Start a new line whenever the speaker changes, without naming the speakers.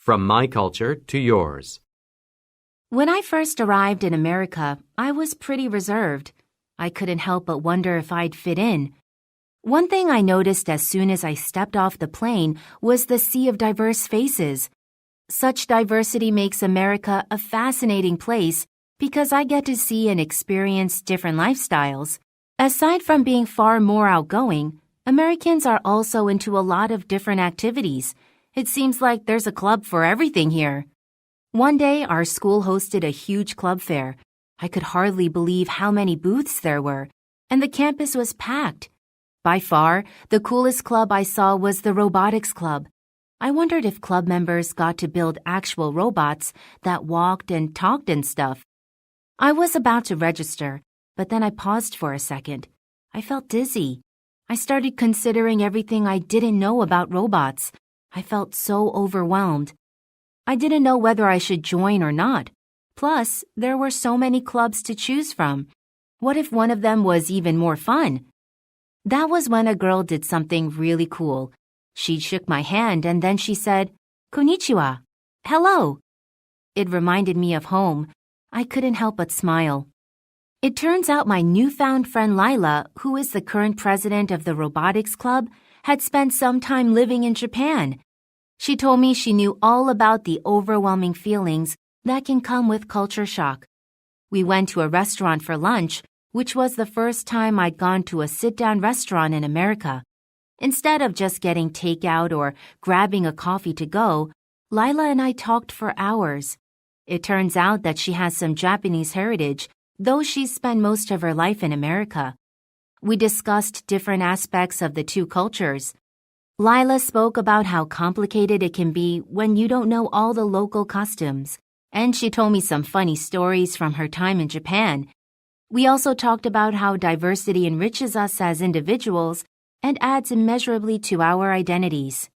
From my culture to yours.
When I first arrived in America, I was pretty reserved. I couldn't help but wonder if I'd fit in. One thing I noticed as soon as I stepped off the plane was the sea of diverse faces. Such diversity makes America a fascinating place because I get to see and experience different lifestyles. Aside from being far more outgoing, Americans are also into a lot of different activities. It seems like there's a club for everything here. One day, our school hosted a huge club fair. I could hardly believe how many booths there were, and the campus was packed. By far, the coolest club I saw was the Robotics Club. I wondered if club members got to build actual robots that walked and talked and stuff. I was about to register, but then I paused for a second. I felt dizzy. I started considering everything I didn't know about robots. I felt so overwhelmed. I didn't know whether I should join or not. Plus, there were so many clubs to choose from. What if one of them was even more fun? That was when a girl did something really cool. She shook my hand and then she said, "Konnichiwa." Hello. It reminded me of home. I couldn't help but smile. It turns out my newfound friend Lila, who is the current president of the Robotics Club, had spent some time living in Japan. She told me she knew all about the overwhelming feelings that can come with culture shock. We went to a restaurant for lunch, which was the first time I'd gone to a sit-down restaurant in America. Instead of just getting takeout or grabbing a coffee to go, Lila and I talked for hours. It turns out that she has some Japanese heritage, though she's spent most of her life in America. We discussed different aspects of the two cultures. Lila spoke about how complicated it can be when you don't know all the local customs, and she told me some funny stories from her time in Japan. We also talked about how diversity enriches us as individuals and adds immeasurably to our identities.